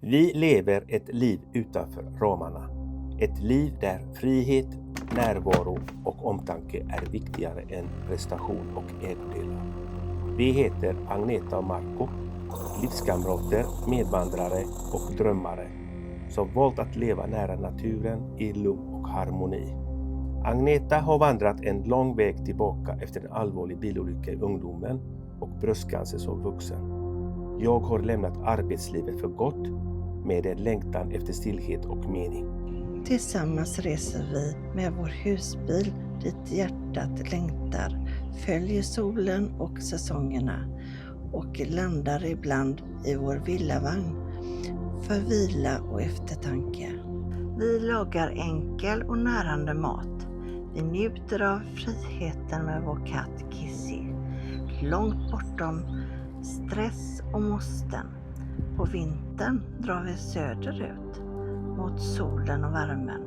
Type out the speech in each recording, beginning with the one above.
Vi lever ett liv utanför ramarna. Ett liv där frihet, närvaro och omtanke är viktigare än prestation och ägodelar. Vi heter Agneta och Marco, livskamrater, medvandrare och drömmare som valt att leva nära naturen i lugn och harmoni. Agneta har vandrat en lång väg tillbaka efter en allvarlig bilolycka i ungdomen och bröstcancer som vuxen. Jag har lämnat arbetslivet för gott med en längtan efter stillhet och mening. Tillsammans reser vi med vår husbil dit hjärtat längtar, följer solen och säsongerna och landar ibland i vår villavagn för vila och eftertanke. Vi lagar enkel och närande mat. Vi njuter av friheten med vår katt Kissy, långt bortom stress och måsten. På vintern drar vi söderut mot solen och värmen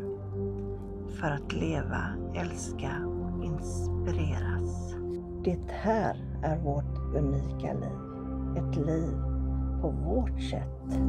för att leva, älska och inspireras. Det här är vårt unika liv. Ett liv på vårt sätt.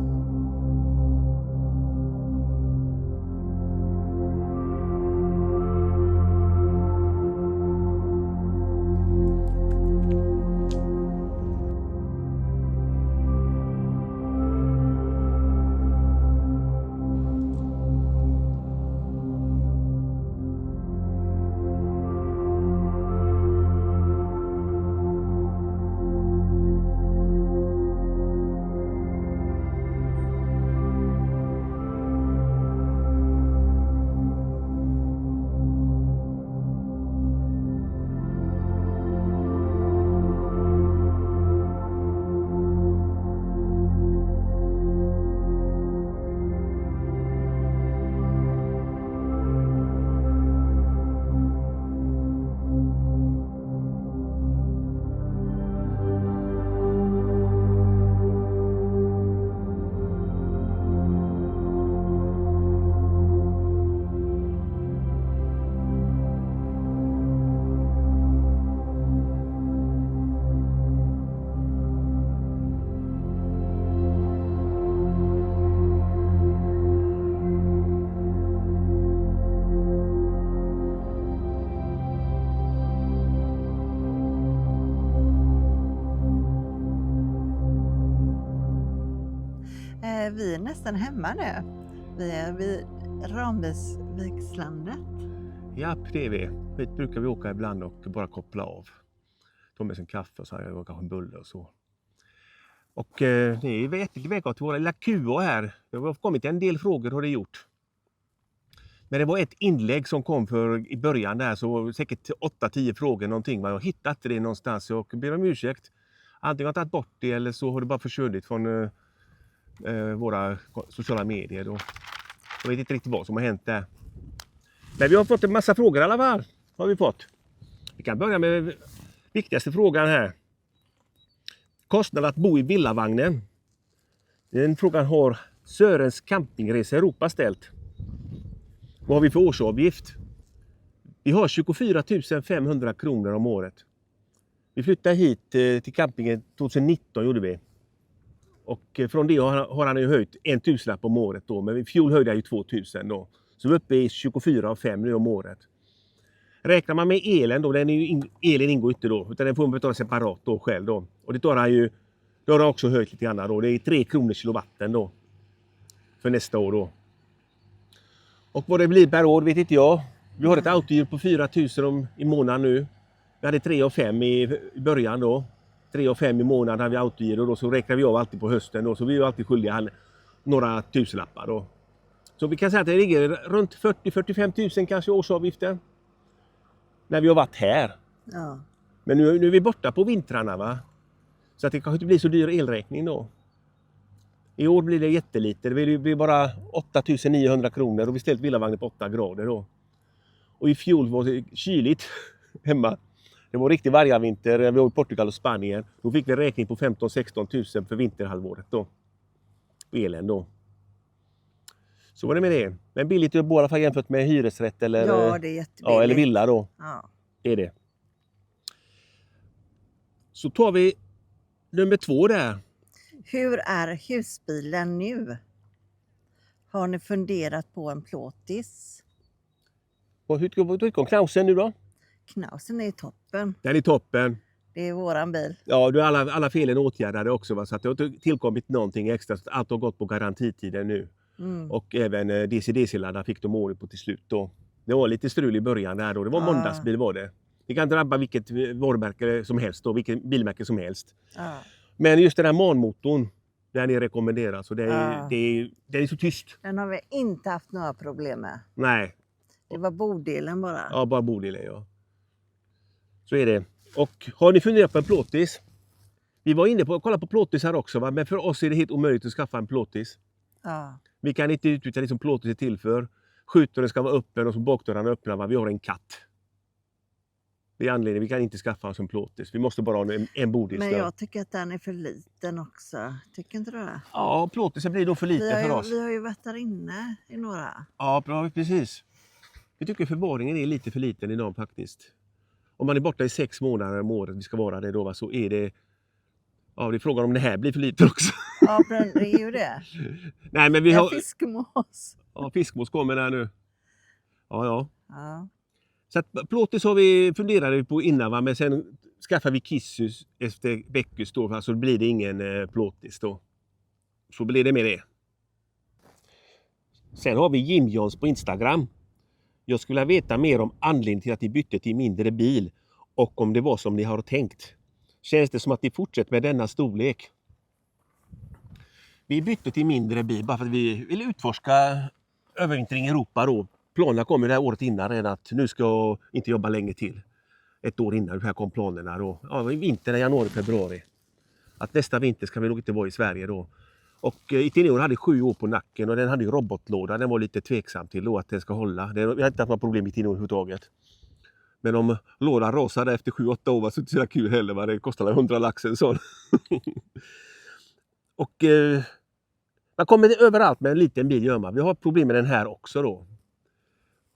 Vi är nästan hemma nu. Vi är vid Ramvikslandet. Ja, det är vi. Hit brukar vi åka ibland och bara koppla av. Ta med sig en kaffe och så här, och kanske en bulle och så. Och ni är jätteväl till våra lilla QA här. Det har kommit en del frågor har det gjort. Men det var ett inlägg som kom för i början där, så säkert 8-10 frågor någonting. Jag hittade det någonstans och ber om ursäkt. Antingen har jag tagit bort det eller så har det bara försvunnit från våra sociala medier. Då. Jag vet inte riktigt vad som har hänt där. Men vi har fått en massa frågor i alla fall. Har vi fått. Vi kan börja med viktigaste frågan här. Kostnad att bo i villavagnen. Den frågan har Sörens campingresa Europa ställt. Vad har vi för årsavgift? Vi har 24 500 kronor om året. Vi flyttade hit till campingen 2019 gjorde vi. Och från det har han ju höjt 1 000 om året då. Men i fjol höjde jag ju 2 000 då. Så vi är uppe i 24 500 nu om året. Räknar man med elen då, elen ingår inte då. Utan den får man betala separat då själv då. Och det tar han ju, då har han också höjt lite grann då. Det är 3 kronor kilowatten då. För nästa år då. Och vad det blir per år vet inte jag. Vi har ett autohyr på 4 000 i månaden nu. Vi hade 3 500 i början då. 3 500 i månaden har vi autohyr och då så räknar vi av alltid på hösten då. Så vi är alltid skyldiga några tusenlappar då. Så vi kan säga att det ligger runt 40-45 000 kanske årsavgifter. När vi har varit här. Ja. Men nu är vi borta på vintrarna va. Så att det kanske inte blir så dyr elräkning då. I år blir det jättelite. Det blir bara 8 900 kronor och vi ställt villavagnen på 8 grader då. Och i fjol var det kyligt hemma. Det var riktigt vargavinter. Vi var i Portugal och Spanien. Då fick vi räkning på 15-16 000 för vinterhalvåret då. Elen då. Så var det med det. Men billigt att bo i alla fall jämfört med hyresrätt eller, Ja, det är jättebilligt. ja, eller villa då. Ja. Det är det. Så tar vi nummer 2 där. Hur är husbilen nu? Har ni funderat på en plåtis? Och hur tycker om Knausen nu då? Knausen är toppen. Den är toppen. Det är våran bil. Ja, du har alla felen åtgärdade också. Va? Så att det har tillkommit någonting extra. Så att allt har gått på garantitiden nu. Mm. Och även DC-DC-laddar fick de ordning på till slut då. Det var lite strul i början där då. Det var måndagsbil var det. Det kan drabba vilket varumärke som helst då. Vilket bilmärke som helst. Ja. Men just den här manmotorn. Den är rekommenderad. Så det är så tyst. Den har vi inte haft några problem med. Nej. Det var bordelen bara. Ja, bara bordelen ja. Så är det. Och har ni funderat på en plåtis? Vi var inne på att kolla på plåtis här också. Va? Men för oss är det helt omöjligt att skaffa en plåtis. Ja. Vi kan inte utnyttja det som plåtis är till för. Skjutdörren ska vara öppen och så bakdörrarna öppna. Va? Vi har en katt. Det är anledningen. Vi kan inte skaffa oss en plåtis. Vi måste bara ha en bordis. Men jag tycker att den är för liten också. Tycker inte du det? Ja, plåtisen blir då för liten för oss. Vi har ju varit där inne i några. Ja, bra, precis. Vi tycker förvaringen är lite för liten idag faktiskt. Om man är borta i 6 månader om året, vi ska vara det då, va? Så är det... Ja, det är frågan om det här blir för lite också. Ja, det är ju det. Nej, men vi har... Fiskmås. Ja, fiskmås kommer där nu. Ja. Ja. Så att plåtis har vi funderat på innan, va? Men sen skaffar vi kissus efter Beckus då, va? Så blir det ingen plåtis då. Så blir det med det. Sen har vi Jim Jons på Instagram. Jag skulle vilja veta mer om anledningen till att ni bytte till mindre bil och om det var som ni har tänkt. Känns det som att ni fortsätter med denna storlek? Vi bytte till mindre bil bara för att vi vill utforska övervintring i Europa då. Planerna kom ju det här året innan redan att nu ska jag inte jobba länge till. Ett år innan här kom planerna då. Ja, i vintern, januari, februari. Att nästa vinter ska vi nog inte vara i Sverige då. Och Itineo hade 7 år på nacken och den hade ju robotlåda. Den var lite tveksam till då att den ska hålla. Vi har inte haft några problem med Itineo överhuvudtaget. Men om lådan rasade efter 7-8 år var så inte så kul heller. Va? Det kostade 100 laxen så. Och man kommer överallt med en liten bil gör man. Vi har problem med den här också då.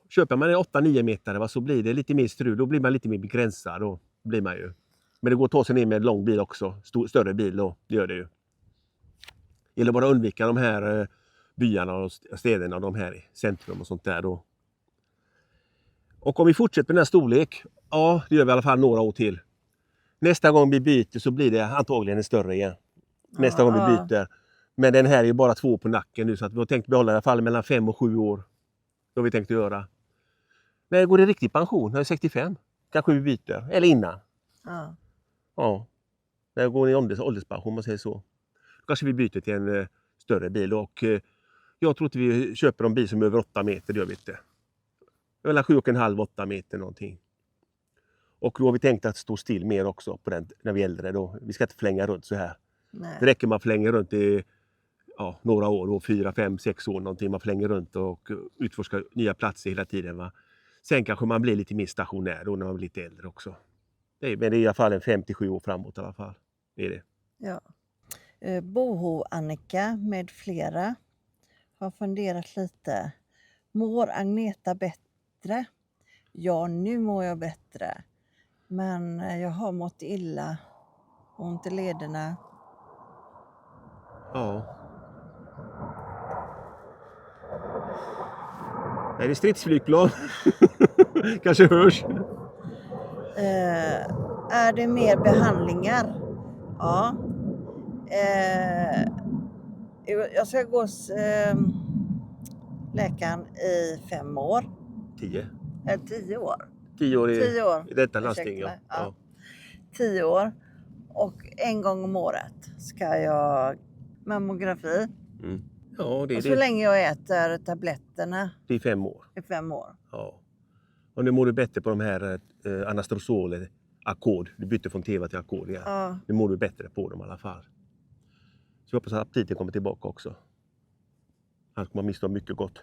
Köper man en 8-9 meter va, så blir det lite mer strul. Då blir man lite mer begränsad. Då blir man ju. Men det går att ta sig ner med en lång bil också. Större bil då. Det gör det ju. Det gäller bara att undvika de här byarna och städerna och de här i centrum och sånt där då. Och om vi fortsätter med den här storlek, ja det gör vi i alla fall några år till. Nästa gång vi byter så blir det antagligen en större igen. Nästa gång vi byter. Men den här är ju bara 2 på nacken nu så att vi har tänkt behålla i alla fall mellan 5 och 7 år. Det har vi tänkt att göra. När går det riktig pension? När är 65? Kanske vi byter. Eller innan. Ja. När går ni ålderspension om man säger så. Då kanske vi byter till en större bil. Och jag tror inte vi köper en bil som är över 8 meter. Det gör vi inte. Mellan 7,5-8 meter någonting. Och då har vi tänkt att stå still mer också på den när vi är äldre. Då. Vi ska inte flänga runt så här. Nej. Det räcker man flänger runt i några år. Då, 4, 5, 6 år någonting. Man flänger runt och utforskar nya platser hela tiden. Va? Sen kanske man blir lite mer stationär då när man blir lite äldre också. Men det är i alla fall en 57 år framåt i alla fall. Det är det. Ja. Boho Annika med flera har funderat lite. Mår Agneta bättre? Ja, nu mår jag bättre. Men jag har mått illa. Ont i lederna. Ja. Är det stridsflygplan? Kanske hörs. Är det mer behandlingar? Ja. Jag ska gå hos läkaren i 5 år. 10. 10 år. 10 år 10 år. i detta landsting. Ursäkta Ja. mig. Ja. 10 år. Och en gång om året ska jag mammografi. Mm. Ja, det är och så det. länge jag äter tabletterna Det är 5 år. i 5 år. Ja. Och nu mår du bättre på de här anastrozol ackord. Du bytte från teva till ackord. Ja. Ja. Nu mår du bättre på dem i alla fall. Så jag hoppas att aptiten kommer tillbaka också. Annars kommer man missa mycket gott.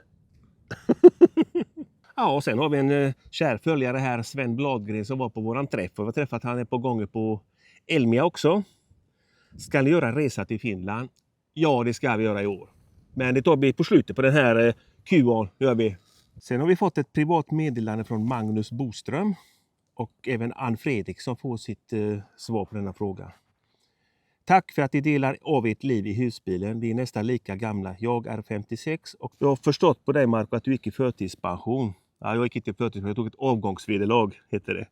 Ja, och sen har vi en kär följare här, Sven Bladgren, som var på våran träff. Och vi har träffat han ett par gånger på Elmia också. Ska ni göra en resa till Finland? Ja, det ska vi göra i år. Men det tar vi på slutet på den här QA'n. Gör vi. Sen har vi fått ett privat meddelande från Magnus Boström. Och även Ann Fredrik som får sitt svar på denna fråga. Tack för att ni delar av ert liv i husbilen. Vi är nästan lika gamla. Jag är 56 och jag har förstått på dig, Marco, att du gick i förtidspension. Ja, jag gick inte i förtidspension, jag tog ett avgångsvederlag, heter det.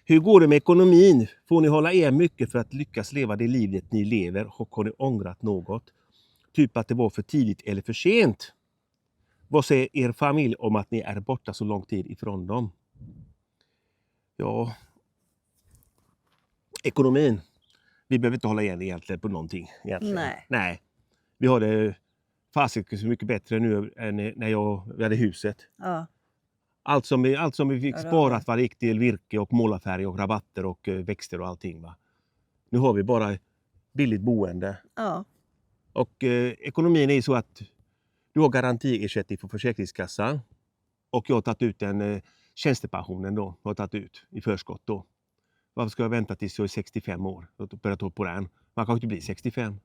Hur går det med ekonomin? Får ni hålla er mycket för att lyckas leva det livet ni lever? Och har ni ångrat något? Typ att det var för tidigt eller för sent? Vad säger er familj om att ni är borta så lång tid ifrån dem? Ja, ekonomin. Vi behöver inte hålla igen egentligen på någonting. Egentligen. Nej. Vi har det fasiken så mycket bättre nu än när vi hade huset. Ja. Allt som vi fick Ja, det har sparat var gick till virke och målarfärg och rabatter och växter och allting. Va? Nu har vi bara billigt boende. Ja. Och ekonomin är så att du har garantiersättning från Försäkringskassan. Och jag har tagit ut den tjänstepensionen då. Jag har tagit ut i förskott då. Varför ska jag vänta tills jag är 65 år och börja ta på den? Man kan ju inte bli 65.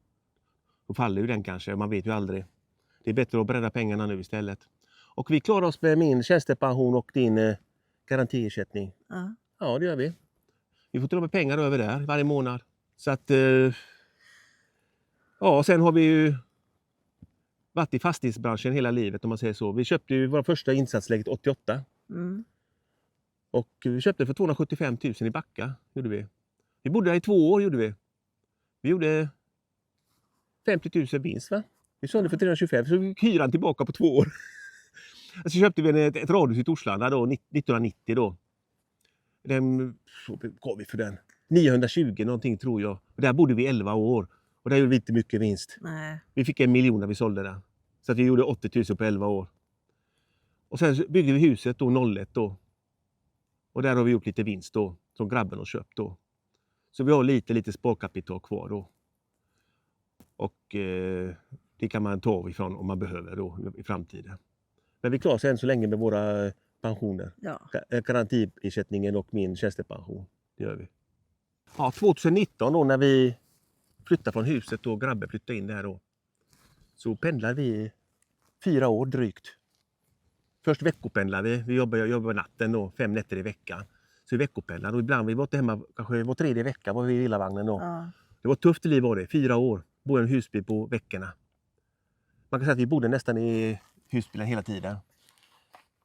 Då faller ju den kanske, man vet ju aldrig. Det är bättre att bredda pengarna nu istället. Och vi klarar oss med min tjänstepension och din garantiersättning. Ja. Ja, det gör vi. Vi får till och med pengar över där varje månad. Så att... ja, sen har vi ju varit i fastighetsbranschen hela livet om man säger så. Vi köpte ju vår första insatsläget 88. Mm. Och vi köpte för 275 000 i Backa, gjorde vi. Vi bodde där i 2 år, gjorde vi. Vi gjorde 50 000 vinst, va? Vi sålde för 325, så vi fick hyran tillbaka på 2 år. Så köpte vi ett radhus i Torslanda då, 1990 då. Den gav vi för den. 920 någonting tror jag. Och där bodde vi 11 år. Och där gjorde vi inte mycket vinst. Nej. Vi fick 1 miljon när vi sålde den. Så att vi gjorde 80 000 på 11 år. Och sen byggde vi huset då, 01 då. Och där har vi gjort lite vinst då, som grabben har köpt då. Så vi har lite sparkapital kvar då. Och det kan man ta ifrån om man behöver då i framtiden. Men vi klarar oss än så länge med våra pensioner. Ja. Garantiersättningen och min tjänstepension. Det gör vi. Ja, 2019 då när vi flyttade från huset och grabben flyttade in där då. Så pendlar vi 4 år drygt. Först veckopendlar vi. Vi jobbar natten då, 5 nätter i veckan. Så vi veckopendlar och ibland vi var inte hemma, kanske var 3:e vecka var vi i villavagnen då. Ja. Det var ett tufft liv var det, 4 år. Bo i en husbil på veckorna. Man kan säga att vi bodde nästan i husbilen hela tiden.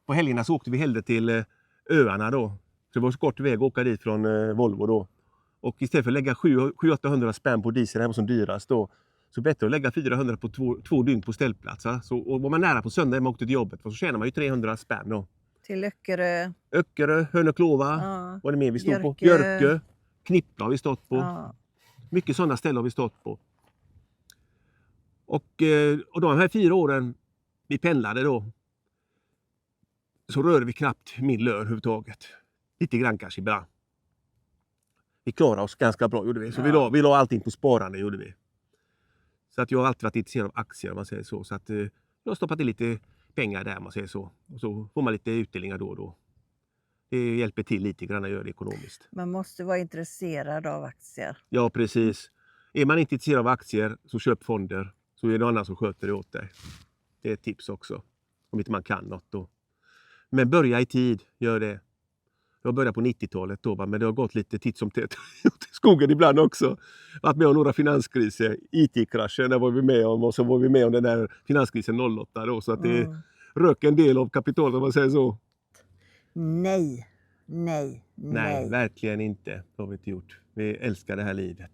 På helgerna så åkte vi hellre till öarna då. Så det var så kort väg att åka dit från Volvo då. Och istället för att lägga 700-800 spänn på diesel här var som dyrast då. Så bättre att lägga 400 på 2 dygn på ställplats. Så, och var man nära på söndag när man åkte till jobbet så tjänar man ju 300 spänn då. Till Öckerö. Öckerö, Hörneklova, Ja. vad är det mer vi stod på? Björkö. Björkö, Knippla har vi stått på. Ja. Mycket sådana ställen har vi stått på. Och de här 4 åren vi pendlade då så rörde vi knappt min lön överhuvudtaget. Lite grann kanske ibland. Vi klarade oss ganska bra gjorde vi. Så Ja. vi la allting på sparande gjorde vi. Så att jag har alltid varit intresserad av aktier om man säger så. Så att jag har stoppat in lite pengar där om man säger så. Och så får man lite utdelningar då och då. Det hjälper till lite grann att göra det ekonomiskt. Man måste vara intresserad av aktier. Ja, precis. Är man inte intresserad av aktier så köp fonder. Så är det någon annan som sköter det åt dig. Det är ett tips också. Om inte man kan något då. Men börja i tid, gör det. Jag började på 90-talet då, men det har gått lite titt som tätt i skogen ibland också. Varit med om några finanskriser, IT-kraschen, där var vi med om. Och så var vi med om den där finanskrisen 08 då. Så att det rök en del av kapitalet om man säger så. Nej. Nej, verkligen inte. Det har vi inte gjort. Vi älskar det här livet.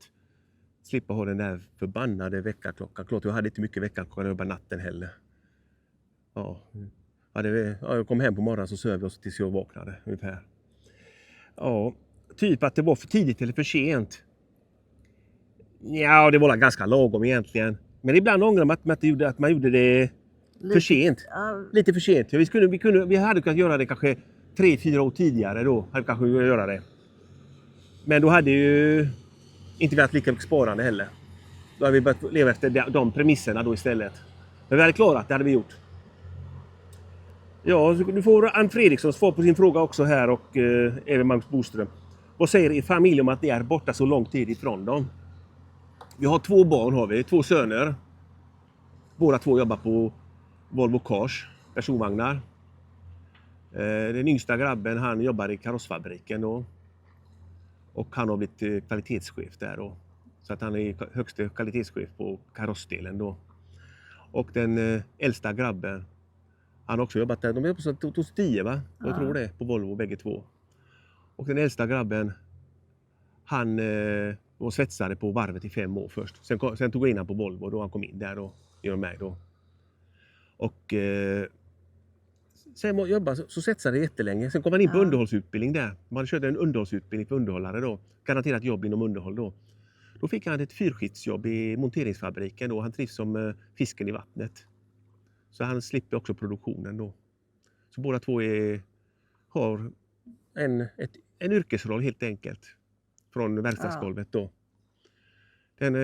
Slippa ha den där förbannade väckarklockan. Klart, jag hade inte mycket väckarklockan över natten heller. Ja, jag kom hem på morgonen så söv jag tills jag vaknade ungefär. Ja, typ att det var för tidigt eller för sent. Ja, det var ganska lagom egentligen. Men ibland ångrar man att man gjorde det för sent. Ja. Lite för sent. Vi hade kunnat göra det kanske 3-4 år tidigare då. Hade kanske kunnat göra det. Men då hade ju inte vi haft lika mycket sparande heller. Då hade vi börjat leva efter de premisserna då istället. Men vi hade klarat det hade vi gjort. Ja, nu får Ann Fredriksson svar på sin fråga också här och även Magnus Boström. Vad säger er familj om att ni är borta så lång tid ifrån dem? Vi har 2 barn, har vi 2 söner. Båda 2 jobbar på Volvo Cars, personvagnar. Den yngsta grabben han jobbar i karossfabriken då. Och han har blivit kvalitetschef där då. Så att han är högsta kvalitetschef på karossdelen då. Och den äldsta grabben, han har också jobbat där. De är på hos 10 va? Jag tror det, på Volvo bägge två. Och den äldsta grabben, han var svetsare på varvet i 5 år först. Sen tog jag in han på Volvo då han kom in där och genom mig då. Och sen jobbade så svetsade det jättelänge. Sen kom han in på underhållsutbildning där. Man körde en underhållsutbildning för underhållare då. Garanterat jobb inom underhåll då. Då fick han ett 4-skiftsjobb i monteringsfabriken då. Han trivs som fisken i vattnet. Så han slipper också produktionen då. Så båda två har en yrkesroll helt enkelt. Från verkstadsgolvet då. Den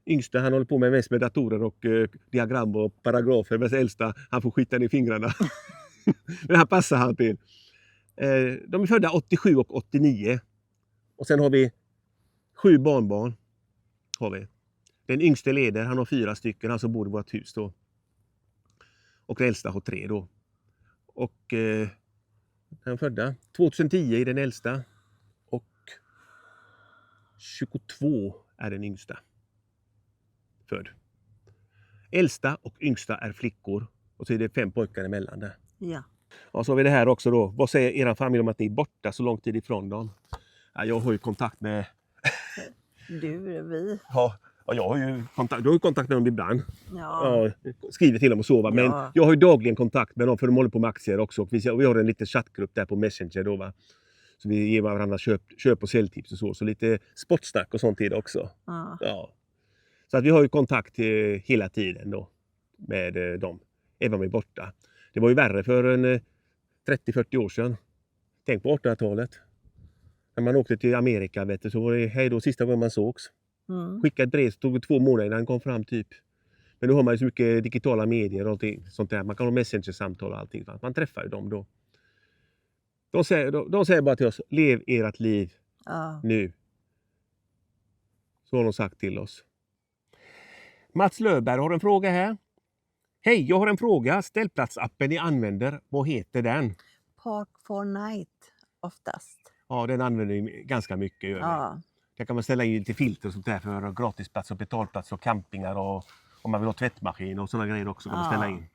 yngsta han håller på med mest med datorer och diagram och paragrafer. Men den äldsta han får skita ner fingrarna. Det här passar han till. De är födda 87 och 89. Och sen har vi 7 barnbarn. Har vi. Den yngste leder, han har 4 stycken, han som bor i vårt hus då. Och den äldsta har 3 då. Och den födda 2010 är den äldsta. Och 22 är den yngsta. Född. Äldsta och yngsta är flickor. Och så är det 5 pojkar emellan där. Ja. Och så har vi det här också då. Vad säger era familj om att ni är borta så lång tid ifrån dem? Ja, jag har ju kontakt med... Vi. Ja, jag har ju kontakt. Du har ju kontakt med dem ibland. Ja. Ja, skriver till dem och sova. Men jag har ju dagligen kontakt med dem för de håller på med aktier också. Och vi har en liten chattgrupp där på Messenger då va. Så vi ger varandra köp och säljtips och så. Så lite sportsnack och sånt är det också. Ja. Så att vi har ju kontakt hela tiden då med dem. Även om vi är borta. Det var ju värre för en 30-40 år sedan. Tänk på 1800-talet. När man åkte till Amerika vet du, så var det hej då sista gången man sågs. Skickade ett brev så tog det 2 månader innan han kom fram typ. Men då har man ju så mycket digitala medier och allting, sånt där. Man kan ha messenger-samtal och allting. Man träffar ju dem då. De säger bara till oss, lev ert liv nu. Så har de sagt till oss. Mats Löfberg har en fråga här. Hej, jag har en fråga. Ställplatsappen ni använder, vad heter den? Park4Night oftast. Ja, den använder vi ganska mycket. Där kan man ställa in lite filter och sånt där för gratisplats och betalplats och campingar och om man vill ha tvättmaskin och sådana grejer också kan man ställa in.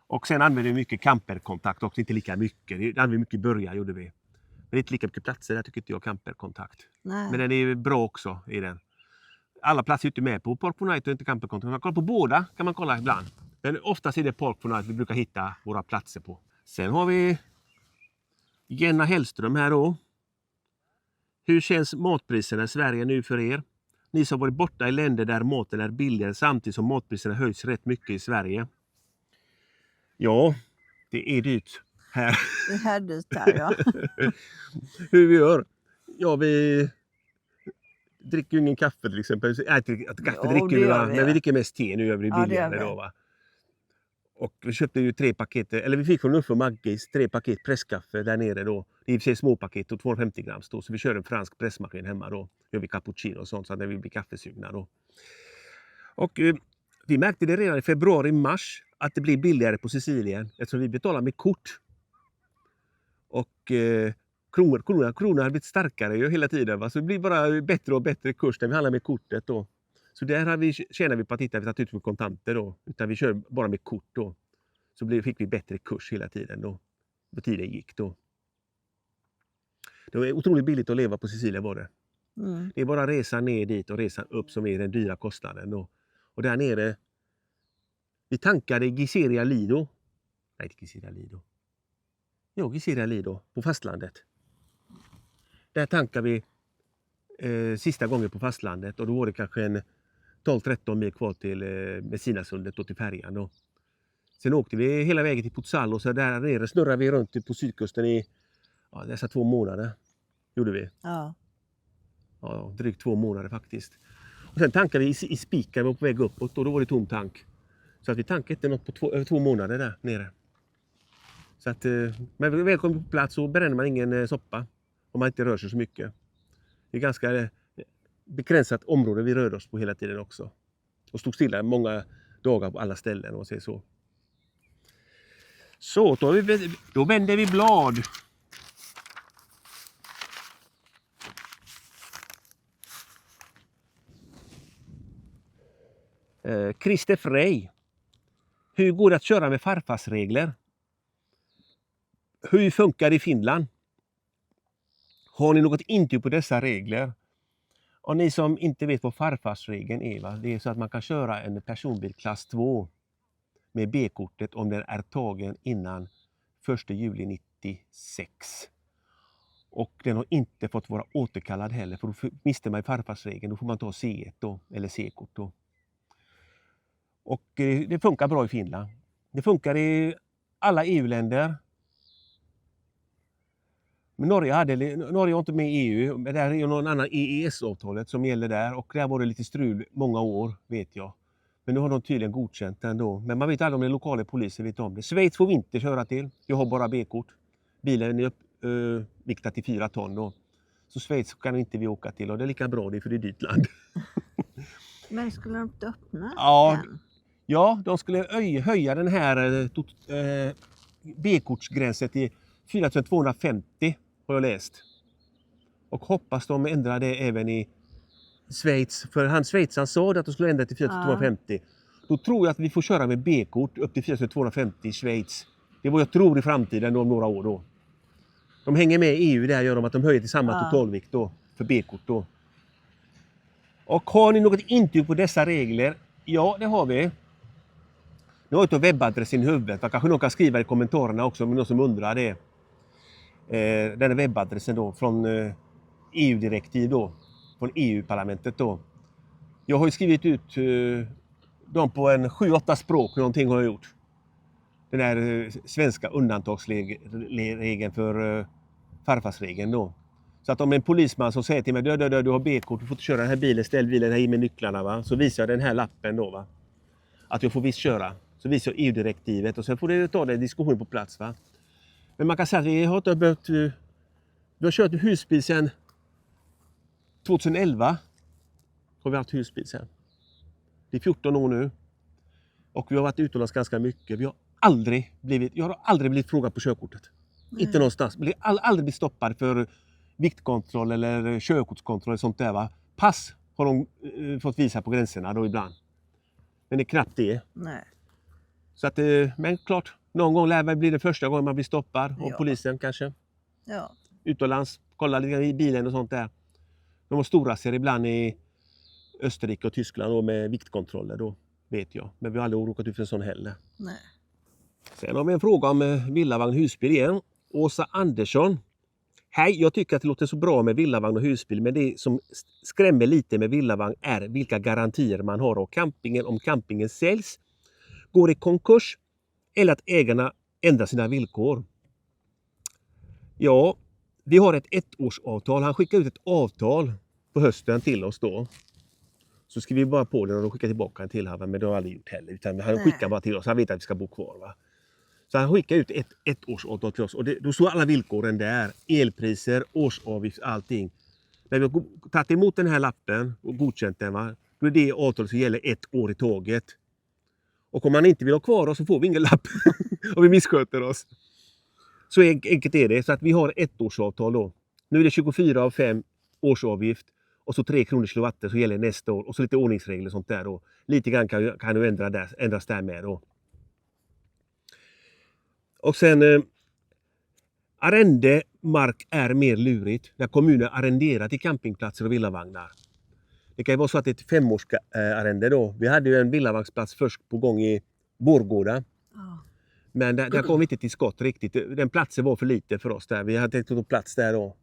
Och sen använder vi mycket camperkontakt också, inte lika mycket. Det använder vi mycket i början gjorde vi. Men det är inte lika mycket platser, där tycker inte jag camperkontakt. Nej. Men den är bra också i den. Alla platser är inte med på Park4Night och inte camperkontakt. Man kan kolla på båda kan man kolla ibland. Men oftast är det Park4Night vi brukar hitta våra platser på. Sen har vi Jenna Hellström här då. Hur känns matpriserna i Sverige nu för er? Ni som varit borta i länder där maten är billigare samtidigt som matpriserna höjs rätt mycket i Sverige. Ja, det är dyrt här. Det är här dyrt här, ja. Hur vi gör? Ja, vi dricker ju ingen kaffe till exempel. Kaffe dricker vi, va? Men vi dricker mest te nu, gör vi billigare då va. Och vi köpte ju 3 paket, eller vi fick från Uffe och Maggis 3 paket presskaffe där nere då. Det är i och för sig små paket och 250 gram då. Så vi kör en fransk pressmaskin hemma då. Gör vi cappuccino och sånt så när vi blir kaffesugna då. Och vi märkte det redan i februari-mars att det blir billigare på Sicilien eftersom vi betalar med kort. Och kronan har blivit starkare ju hela tiden va. Så det blir bara bättre och bättre kurs när vi handlar med kortet då. Så där tjänar vi på att inte vi tagit ut med kontanter då. Utan vi kör bara med kort då. Så fick vi bättre kurs hela tiden då. På tiden gick då. Det var otroligt billigt att leva på Sicilien var det. Det är bara resan ner dit och resan upp som är den dyra kostnaden då. Och där nere. Vi tankade Ghiseria Lido. Nej, inte Ghiseria Lido. Jo, Ghiseria Lido på fastlandet. Där tankar vi sista gången på fastlandet. Och då var det kanske en 12-13 mil kvar till Messinasundet och till färjan då. Sen åkte vi hela vägen till Pozzallo. Så där nere snurrade vi runt på sydkusten i dessa 2 månader. Gjorde vi. Ja. Ja, drygt 2 månader faktiskt. Och sen tankade vi i Spika, vi var på väg uppåt och då var det tom tank. Så att vi tankade inte något på 2 månader där nere. Så att, men väl kom på plats så bränner man ingen soppa. Om man inte rör sig så mycket. Det är ganska begränsat område vi rör oss på hela tiden också. Och stod stilla många dagar på alla ställen och så. Så, då vänder vi blad. Christer Frey. Hur går det att köra med farfarsregler? Hur funkar det i Finland? Har ni något intyg på dessa regler? Och ni som inte vet vad farfarsregeln är, va? Det är så att man kan köra en personbil klass 2 med B-kortet om den är tagen innan 1 juli 96. Och den har inte fått vara återkallad heller, för då mister man farfarsregeln. Då får man ta C1 då, eller C-kort då. Och det funkar bra i Finland. Det funkar i alla EU-länder. Men Norge var inte med i EU, men där är ju någon annan EES-avtalet som gäller där. Och där var det lite strul många år, vet jag. Men nu har de tydligen godkänt den då. Men man vet aldrig om den lokala polisen vet om det. Schweiz får vi inte köra till. Jag har bara B-kort. Bilen är viktad till 4 ton då. Så Schweiz kan inte vi åka till, och det är lika bra det, för det är dyrt land. Men skulle de inte öppna Ja, den? ja, de skulle höja den här B-kortsgränsen till 4250 har jag läst. Och hoppas de ändrar det även i Schweiz. För Schweizaren sa att de skulle ändra till 4250. Då tror jag att vi får köra med B-kort upp till 4250 i Schweiz. Det är vad jag tror i framtiden om några år då. De hänger med i EU där, gör de att de höjer till samma totalvikt då för B-kort då. Och har ni något intyg på dessa regler? Ja, det har vi. Nu har jag inte webbadressen i huvudet. Kanske någon kan skriva i kommentarerna också om någon som undrar det. Den är webbadressen då från EU-direktiv då. Från EU-parlamentet då. Jag har ju skrivit ut dem på en 7-8 språk, någonting har jag gjort. Den här svenska undantagsregeln för farfarsregeln då. Så att om en polisman som säger till mig, du har B-kort, du får inte köra den här bilen, ställ bilen här i med nycklarna, va? Så visar jag den här lappen då, va? Att jag får visst köra. Så visar jag EU-direktivet och sen får det ta den diskussionen på plats, va? Men man kan säga att vi har inte behövt, vi har kört husbil sedan 2011. Har vi haft husbil sedan. Det är 14 år nu. Och vi har varit utomlands ganska mycket. Jag har aldrig blivit frågad på körkortet. Inte någonstans. Jag har aldrig blivit stoppad för viktkontroll eller körkortskontroll eller sånt där, va. Pass har de fått visa på gränserna då ibland. Men det är knappt det. Nej. Så att, men klart, någon gång lär det bli det första gången man blir stoppad av polisen kanske. Ja. Utomlands, kolla lite i bilen och sånt där. De har stora serier ibland i Österrike och Tyskland då, med viktkontroller då, vet jag. Men vi har aldrig råkat ut för en sån heller. Nej. Sen har vi en fråga om villavagn och husbil igen. Åsa Andersson. Hej, jag tycker att det låter så bra med villavagn och husbil, men det som skrämmer lite med villavagn är vilka garantier man har av campingen om campingen säljs, går i konkurs eller att ägarna ändrar sina villkor. Ja, vi har ett ettårsavtal. Han skickar ut ett avtal på hösten till oss då. Så skriver vi bara på den och skickar tillbaka den till honom, men det har aldrig gjort heller. Utan han skickar bara till oss, han vet att vi ska bo kvar, va. Så han skickar ut ett årsavtal till oss och då står alla villkoren där. Elpriser, årsavgift, allting. När vi har tagit emot den här lappen och godkänt den, va, då är det avtalet som gäller 1 år i taget. Och om man inte vill ha kvar oss så får vi ingen lapp och vi missköter oss. Så enkelt är det. Så att vi har ett årsavtal då. Nu är det 24,5 årsavgift och så 3 kronor kilowatt så gäller nästa år. Och så lite ordningsregler och sånt där då. Lite grann kan du ändras där med då. Och sen arrendemark är mer lurigt när kommuner arrenderar till campingplatser och villavagnar. Det kan ju vara så att det är ett 5-årsarrende då. Vi hade ju en villavagnsplats först på gång i Vårgårda. Men där kom vi inte till skott riktigt. Den platsen var för lite för oss där. Vi hade tänkt att plats där då.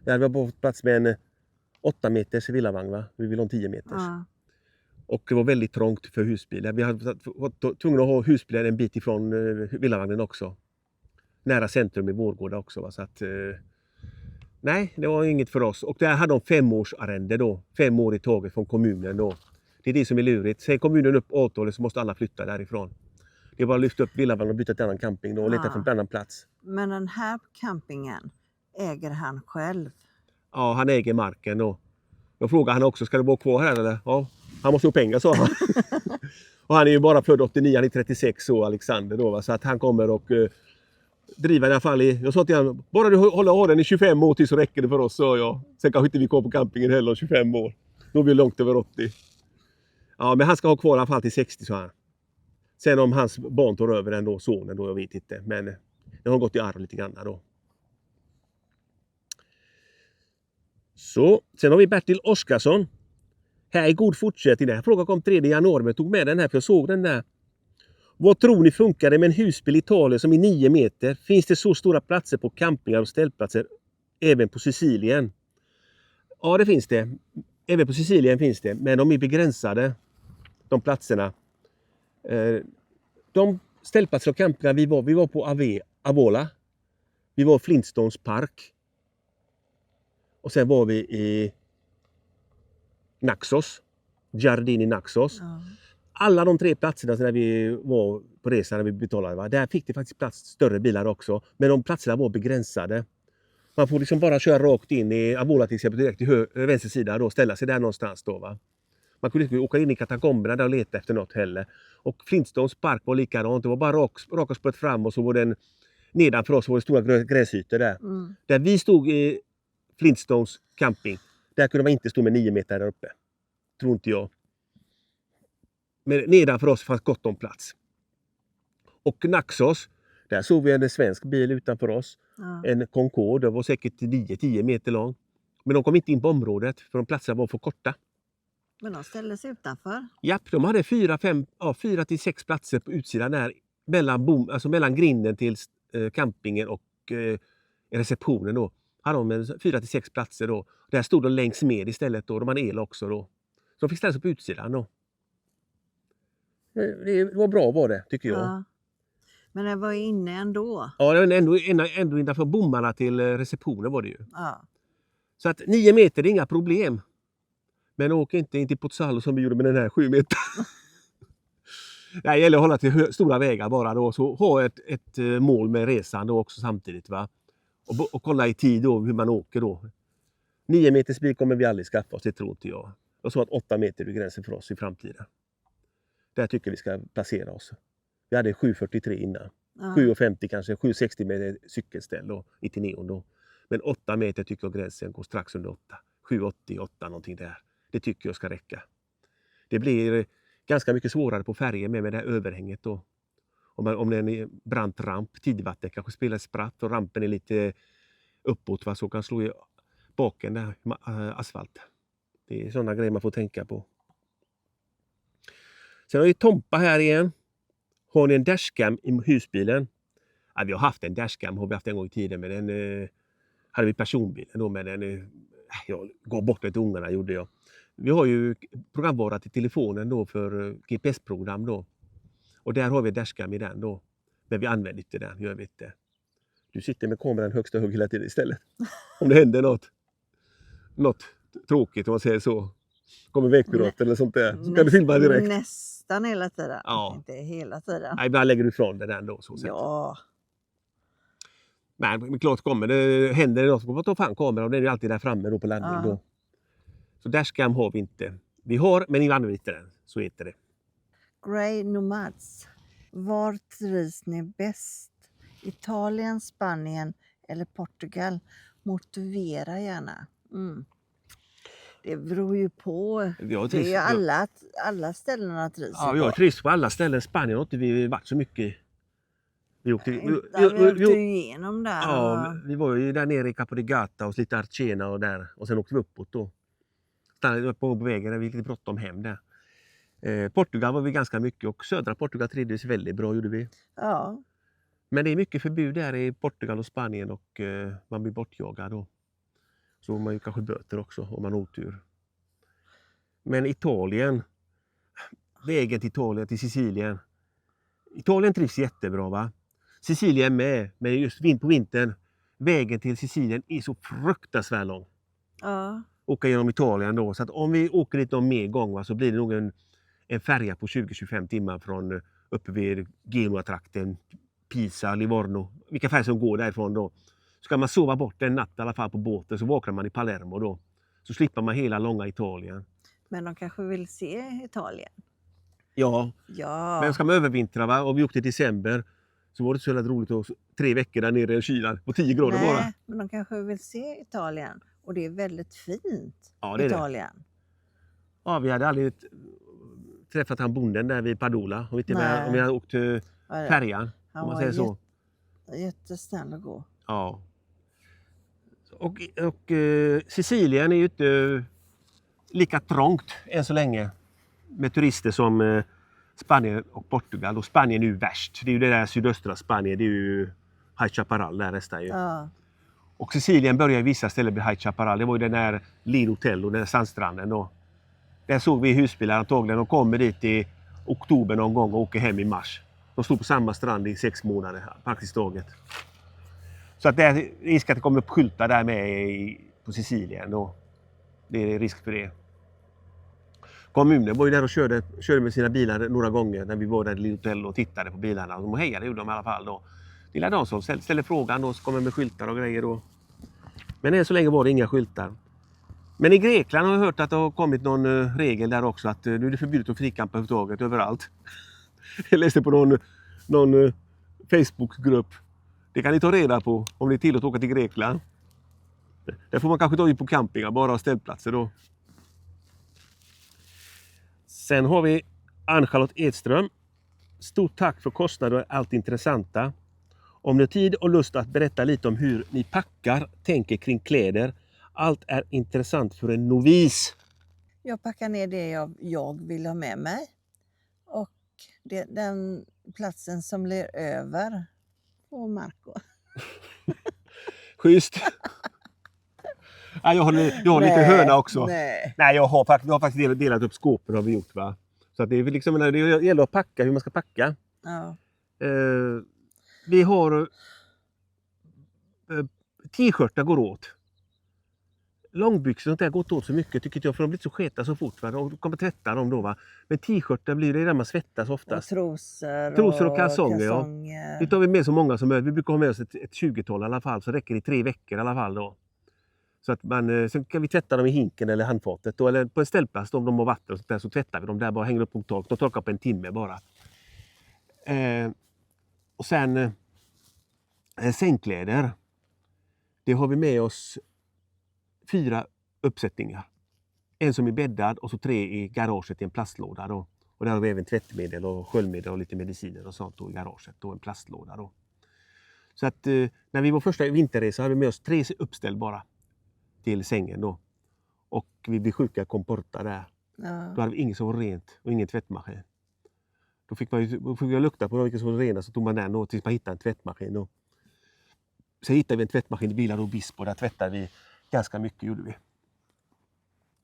Där hade vi plats med en 8 meters villavagn, va? Vi vill ha en 10 meters. Och det var väldigt trångt för husbilar. Vi hade varit tvungna att ha husbilar en bit ifrån villavagnen också. Nära centrum i Vårgårda också, va? Så att nej, det var inget för oss. Och där hade de 5-årsarrende då. 5 år i taget från kommunen då. Det är det som är lurigt. Säger kommunen upp avtalet så måste alla flytta därifrån. Det är bara att lyfta upp villavagnen och byta till en annan camping då och leta för en annan plats. Men den här campingen äger han själv? Ja, han äger marken då. Jag frågade han också, ska du bo kvar här eller? Ja, han måste ha pengar, sa han. Och han är ju bara född 89, han är 36 år, Alexander då, va? Så att han kommer och driva i alla fall jag sa till honom, bara du håller den i 25 år till så räcker det för oss, sa jag. Sen kanske inte vi kommer på campingen heller om 25 år. Då blir vi långt över 80. Ja, men han ska ha kvar i alla fall till 60, så han. Sen om hans barn tar över den då, sonen då, jag vet inte. Men det har gått i arv lite grann då. Så, sen har vi Bertil Oskarsson. Här är god fortsättning. Den här frågan kom 3 januari, men jag tog med den här för jag såg den där. Vad tror ni funkar det med en husbil i Italien som är 9 meter? Finns det så stora platser på campingar och ställplatser även på Sicilien? Ja, det finns det. Även på Sicilien finns det, men de är begränsade, de platserna. De ställplatser och campingar vi var på Avola. Vi var i Flintstones park. Och sen var vi i Naxos. Giardini Naxos. Ja. Alla de 3 platserna när vi var på resan, när vi betalade, va? Där fick det faktiskt plats större bilar också. Men de platserna var begränsade. Man får liksom bara köra rakt in i Avola till exempel, direkt till vänster sida och ställa sig där någonstans då, va. Man kunde inte åka in i katakomberna där och leta efter något heller. Och Flintstones park var likadant. Det var bara raka spåret fram och så var den nedanför oss var det stora gräsytor där. Mm. Där vi stod i Flintstones camping, där kunde man inte stå med 9 meter där uppe. Tror inte jag. Men nedanför oss fanns gott om plats. Och Naxos, där såg vi en svensk bil utanför oss. Ja. En Concorde, det var säkert 9-10 meter lång. Men de kom inte in på området för de platserna var för korta. Men de ställde sig utanför. Japp, de hade 4 till 6 platser på utsidan där. Mellan grinden till campingen och receptionen då. Hade de 4 till 6 platser då. Där stod de längs med istället då. De hade el också då. Så de fick ställa sig på utsidan då. Det var bra var det, tycker jag. Ja. Men det var inne ändå. Ja, det var ändå innanför bommarna till receptionen var det ju. Ja. Så att 9 meter är inga problem. Men åk inte in till Pozzallo som vi gjorde med den här 7 meter. Det gäller att hålla till stora vägar bara då. Så ha ett mål med resan då också samtidigt, va. Och kolla i tid då hur man åker då. 9 meters bil kommer vi aldrig skaffa oss, det tror inte jag. Jag sa att 8 meter är gränsen för oss i framtiden. Där tycker vi ska placera oss. Vi hade 7,43 innan. Ja. 7,50 kanske, 7,60 med cykelställ då, i Tineon då. Men 8 meter tycker jag gränsen går strax under 8. 7,88 någonting där. Det tycker jag ska räcka. Det blir ganska mycket svårare på färger med det här överhänget då. Om det är en brant ramp, tidvatten kanske spelar spratt och rampen är lite uppåt, va, så kan slå i baken där asfalt. Det är sådana grejer man får tänka på. Sen har vi Tompa här igen. Har ni en dashcam i husbilen? Ja, vi har haft en dashcam, har vi haft en gång i tiden, men den hade vi personbilen då, men den jag går bort med ungarna gjorde jag. Vi har ju programvara till telefonen då för GPS-program då. Och där har vi dashcam i den då. Men vi använder inte den, gör vi inte. Du sitter med kameran högsta hög hela tiden istället. Om det händer något tråkigt om man säger så. Kommer vägpirat eller sånt där. Så kan du filma direkt. Nästan hela tiden. Ja. Inte hela tiden. Nej, ibland lägger du ifrån den då. Så Ja. Men klart kommer det händer något så får man ta fram kameran och den är ju alltid där framme då på laddning Ja. då. Så dashcam har vi inte. Vi har, men vi använder inte den. Så heter det. Grey Nomads. Var trivs ni bäst? Italien, Spanien eller Portugal? Motivera gärna. Mm. Det beror ju på. Jag Det är ju alla ställena trivs Ja, ju jag på. trivs på alla ställen. Spanien har inte vi varit så mycket. Vi åkte, Vi åkte ju igenom där. ja, vi var ju där nere i Capo di Gata och lite Arcena och där. Och sen åkte vi uppåt då. Stannade på vägen där vi lite bråttom hem där. Portugal var vi ganska mycket och södra Portugal trivdes väldigt bra gjorde vi. Ja. Men det är mycket förbud där i Portugal och Spanien och man blir bortjagad då. Så man ju kanske böter också om man har otur. Men Italien, vägen till Italien, till Sicilien. Italien trivs jättebra, va? Sicilien med, men just på vintern, vägen till Sicilien är så fruktansvärt lång. Ja. Åka genom Italien då, så att om vi åker dit någon mer gång, va, så blir det nog en färja på 20-25 timmar från uppe vid Genua-trakten, Pisa, Livorno, vilka färger som går därifrån då. Ska man sova bort en natt i alla fall på båten så vaknar man i Palermo då. Så slipper man hela långa Italien. Men de kanske vill se Italien. Ja, Ja. men ska man övervintra, va? Och vi åkte i december så var det så jävla roligt att 3 veckor där nere i kylan på 10 grader bara. Nej, men de kanske vill se Italien. Och det är väldigt fint. Ja, det är det. Italien. Ja, vi hade aldrig träffat han bonden där vid Padula. Om vi Nej. hade åkt färjan. Han Om man var säger så. jättesnäll och god. Ja. Och Sicilien är ju inte lika trångt än så länge med turister som Spanien och Portugal. Och Spanien är ju värst. Det är ju det där sydöstra Spanien. Det är ju High Chaparral där nästan ju. Ja. Och Sicilien börjar i vissa ställen bli High Chaparral. Det var ju den där Lido Hotel och den där sandstranden då. Där såg vi husbilar antagligen. De kommer dit i oktober någon gång och åker hem i mars. De stod på samma strand i 6 månader praktiskt taget. Så att det är risk att det kommer upp skyltar där med på Sicilien då. Det är risk för det. Kommunen var ju där och körde med sina bilar några gånger när vi var där i Lido Hotel och tittade på bilarna. Och de hejade gjorde de i alla fall då. Det är de som ställer frågan då, så kommer med skyltar och grejer då. Men än så länge var det inga skyltar. Men i Grekland har jag hört att det har kommit någon regel där också att nu är det förbjudet att frikampa överhuvudtaget överallt. Jag läste på någon Facebookgrupp. Det kan ni ta reda på om det är tillåtet att åka till Grekland. Där får man kanske ta in på campingar, bara ha ställplatser då. Sen har vi Ann-Charlotte Edström. Stort tack för kostnader och allt intressanta. Om ni har tid och lust att berätta lite om hur ni packar, tänker kring kläder. Allt är intressant för en novis. Jag packar ner det jag vill ha med mig. Och den platsen som blir över på Marco. Schysst. Ja, jag har lite höna också. Nej. Nej, jag har faktiskt delat upp skåpen har vi gjort va. Så att det är liksom det gäller att packa hur man ska packa. Ja. Vi har t-shirtar går åt. Långbyxor och sånt där går inte åt så mycket tycker jag för de blir så sketa så fort va. Och kommer tvätta dem då va. Men t-shirtar blir det där man svettas oftast. Och Trosor och kalsonger. Ja. Det tar vi med så många som möjligt. Vi brukar ha med oss ett 20-tal i alla fall så räcker det i 3 veckor i alla fall då. Så att sen kan vi tvätta dem i hinken eller handfatet då, eller på en ställplats om de har vatten och sånt där, så tvättar vi dem där bara hänger upp på tork. De torkar på en timme bara. Och sen sängkläder. Det har vi med oss 4 uppsättningar. En som är bäddad och så 3 i garaget i en plastlåda då. Och där har vi även tvättmedel och sköljmedel och lite mediciner och sånt då i garaget då, en plastlåda då. Så att när vi var första vinterresa hade vi med oss 3 uppställbara till sängen då. Och vi blev sjuka komporta där. Ja. Då hade vi inget som var rent och ingen tvättmaskin. Då fick jag lukta på vilket som var rena så tog man den då tills man hittade en tvättmaskin då. Så hittade vi en tvättmaskin i Bilar och Bispo, där tvättade vi ganska mycket gjorde vi.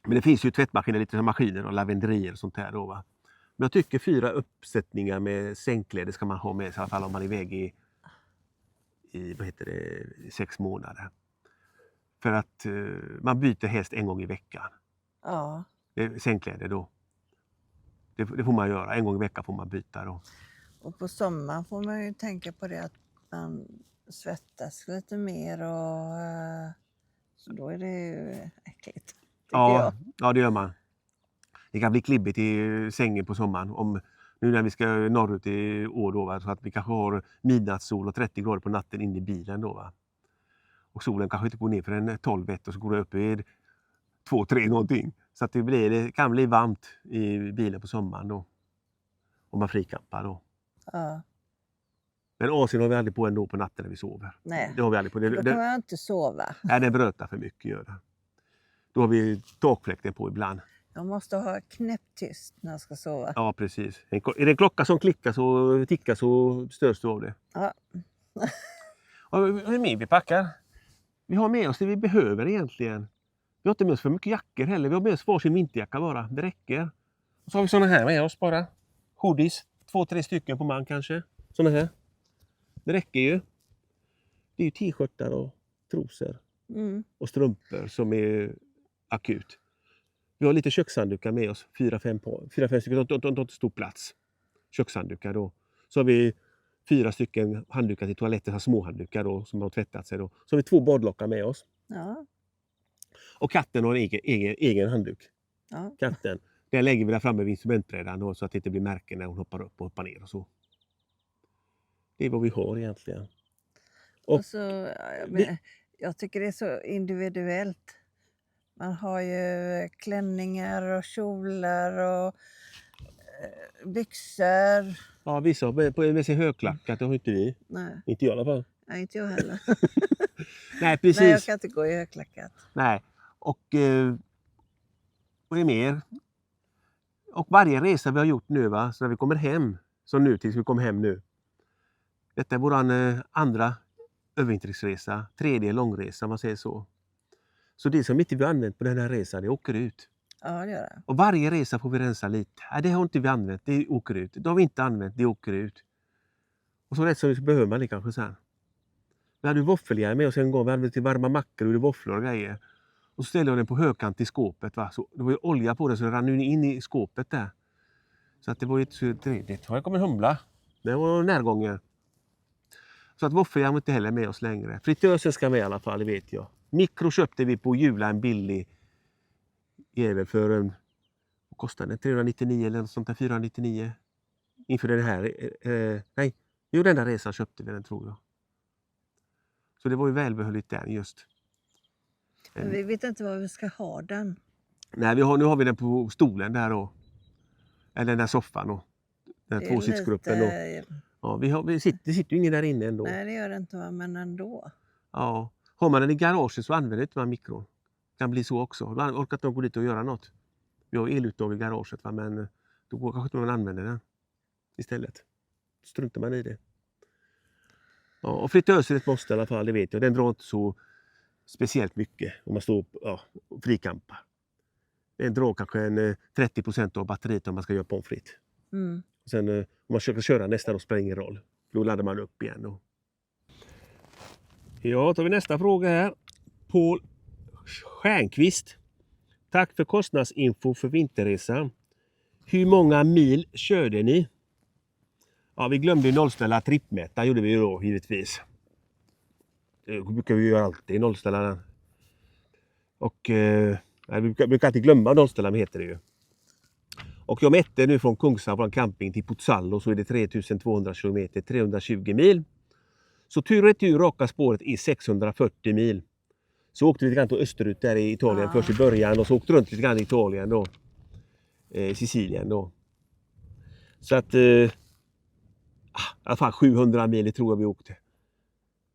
Men det finns ju tvättmaskiner, lite maskiner och lavenderier och sånt här då va. Men jag tycker 4 uppsättningar med sängkläder ska man ha med sig i alla fall om man är iväg i 6 månader. För att man byter helst en gång i veckan. Ja. Sängkläder då. Det får man göra. En gång i veckan får man byta då. Och på sommaren får man ju tänka på det att man svettas lite mer och så då är det ju äckligt. Ja, det gör man. Det kan bli klibbigt i sängen på sommaren. Nu när vi ska norrut i år då va, så att vi kanske har midnattssol och 30 grader på natten inne i bilen då va. Och solen kanske inte går ner för en 12-1 och så går det upp i 2-3 någonting. Så att det kan bli varmt i bilen på sommaren då. Om man frikampar då. Ja. Men Asien har vi aldrig på ändå på natten när vi sover. Nej, Det har vi aldrig på. då kan man inte sova. Nej, den brötar för mycket gör det. Då har vi takfläkten på ibland. Jag måste ha knäpptyst när jag ska sova. Ja, precis. Är det en klocka som klickar så tickar så störs du av det. Ja. Och hur mer vi packar? Vi har med oss det vi behöver egentligen. Vi har inte med oss för mycket jackor heller. Vi har med oss varsin vinterjacka bara. Det räcker. Och så har vi såna här med oss bara. Hoodies. 2-3 stycken på man kanske. Såna här. Det räcker ju. Det är ju t-shirtar och trosor. Och strumpor som är akut. Vi har lite kökshanddukar med oss. 4-5 stycken. De tar inte stor plats. Kökshanddukar då. Så har vi 4 stycken handdukar till toaletten. Små handdukar då som har tvättat sig då. Så har vi 2 badlockar med oss. Ja. Och katten har en egen handduk. Ja. Katten. Den lägger vi där framme vid instrumentbrädan då, så att det inte blir märken när hon hoppar upp och hoppar ner och så. Det är vad vi har egentligen. Och så, jag tycker det är så individuellt. Man har ju klänningar och kjolar och byxor. Ja, vissa har med sig högklackat, det har inte vi. Nej, Inte jag i alla fall. nej, inte jag heller. Nej, precis. Nej, jag kan inte gå i högklackat. Nej. Och vad är mer? Och varje resa vi har gjort nu, va, så när vi kommer hem, så nu tills vi kommer hem nu. Detta är våran andra övervintringsresa, tredje långresa om man säger så. Så det som inte vi har använt på den här resan, det åker ut. Ja, det gör det. Och varje resa får vi rensa lite. Nej, det har inte vi använt, det åker ut. Det har vi inte använt, det åker ut. Och så rätt som vi behöver man det kanske sen. Vi hade våffeljärn med oss en gång, vi hade till varma mackor och det våfflor och grejer. Och så ställde jag den på högkant i skåpet. Va? Så det var ju olja på det så det rann in i skåpet där. Så att det var ju inte så trevligt. Här kommer en humla. Det var närgången. Så att våffeljärn var inte heller med oss längre. Fritösen ska med i alla fall, det vet jag. Mikro köpte vi på Jula, en billig jävel för vad kostade den? 399 eller något sånt där, 499. Inför den här, den där resan köpte vi den tror jag. Så det var ju välbehövligt där just. Men vi vet inte var vi ska ha den. Nej, nu har vi den på stolen där då. Eller den där soffan då. Den Det är tvåsitsgruppen då. Ja, det sitter ju ingen där inne ändå. Nej, det gör det inte, men ändå. Ja. Har man den i garaget så använder inte man mikron. Det kan bli så också. Man orkar inte gå dit och göra något. Vi har eluttag i garaget, va? Men då kanske inte man använder den istället. Struntar man i det. Ja, och fritösen är ett måste i alla fall, det vet jag. Den drar inte så speciellt mycket om man står och frikampar. Den drar kanske 30% av batteriet om man ska göra pommes frites. Mm. Sen om man försöker köra nästa då spelar ingen roll. Då laddar man upp igen då. Ja, tar vi nästa fråga här. Paul Stjernqvist. Tack för kostnadsinfo för vinterresan. Hur många mil körde ni? Ja, vi glömde nollställa trippmätaren gjorde vi ju då givetvis. Det brukar vi göra alltid, nollställa den. Och vi brukar alltid glömma nollställa, men heter det ju. Och jag mätte nu från Kungshamn från camping till Pozzallo så är det 3200 km, 320 mil. Så tur och retur raka spåret är 640 mil. Så åkte vi lite grann till österut där i Italien först i början och så åkte runt lite grann i Italien då. Sicilien då. Så att i alla fall 700 mil tror jag vi åkte.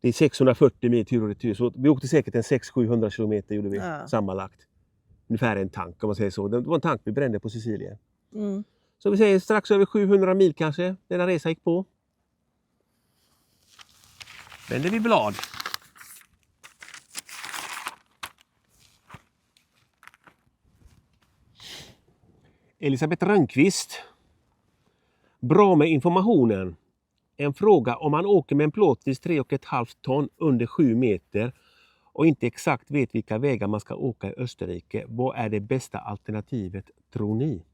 Det är 640 mil tur och retur. Så vi åkte säkert en 600-700 kilometer gjorde vi sammanlagt. Ungefär en tank om man säger så. Det var en tank vi brände på Sicilien. Mm. Så vi säger strax över 700 mil kanske. Denna resa gick på. Vänder vi blad. Elisabeth Rönnqvist. Bra med informationen. En fråga om man åker med en plåtvis 3,5 ton under 7 meter och inte exakt vet vilka vägar man ska åka i Österrike. Vad är det bästa alternativet tror ni?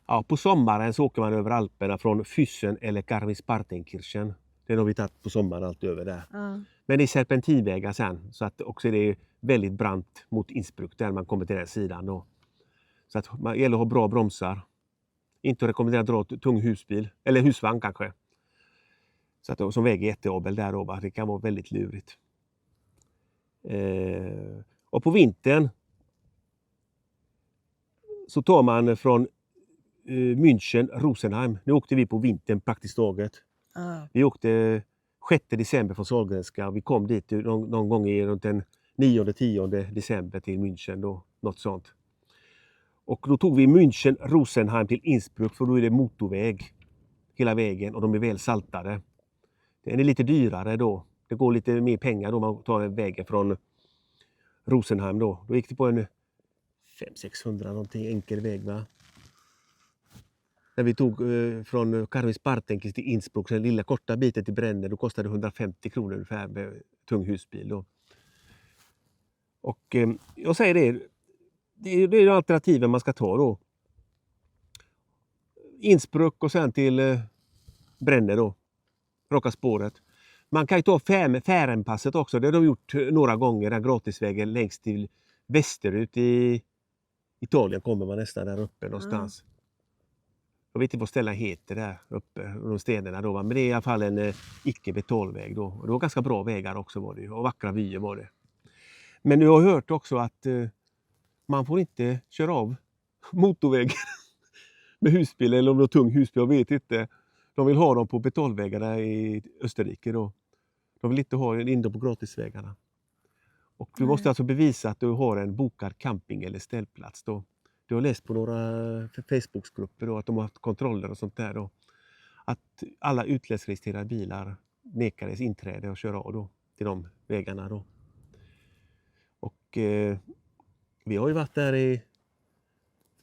Ja, på sommaren så åker man över Alperna från Füssen eller Garmisch-Partenkirchen. Den har vi tagit på sommaren allt över där. Men det är serpentinvägar sen så att också det är väldigt brant mot Innsbruck där man kommer till den sidan då. Så att man gäller att ha bra bromsar. Inte rekommendera att dra tung husbil eller husvagn kanske. Så att som väger jätteabel där då, det kan vara väldigt lurigt. Och på vintern så tar man från München, Rosenheim. Nu åkte vi på vintern praktiskt taget. Vi åkte 6 december från Sahlgrenska och vi kom dit någon gång i runt den 9-10 december till München då, något sånt. Och då tog vi München, Rosenheim till Innsbruck för då är det motorväg hela vägen och de är väl saltade. Den är lite dyrare då. Det går lite mer pengar då man tar vägen från Rosenheim då. Då gick det på en 500-600 någonting enkel väg va. När vi tog från Garmisch-Partenkirchen till Innsbruck, den lilla korta biten till Brenner, då kostade det 150 kronor ungefär med tung husbil då. Och jag säger det är alternativen man ska ta då. Innsbruck och sen till Brenner då. Raka spåret. Man kan ju ta Färenpasset också. Det har de gjort några gånger. Den gratisvägen längst till västerut i Italien kommer man nästan där uppe någonstans. Jag vet inte vad stället heter där uppe. De städerna då. Men det är i alla fall en icke-betalväg då. Och det var ganska bra vägar också var det. Och vackra vyer var det. Men jag har hört också att man får inte köra av motorvägen med husbil eller om det är tung husbil, jag vet inte. De vill ha dem på betalvägarna i Österrike då. De vill inte ha in dem på gratisvägarna. Och du måste alltså bevisa att du har en bokad camping eller ställplats då. Du har läst på några Facebookgrupper då att de har haft kontroller och sånt där då. Att alla utlandsregistrerade bilar nekades inträde och köra av då till de vägarna då. Och vi har ju varit där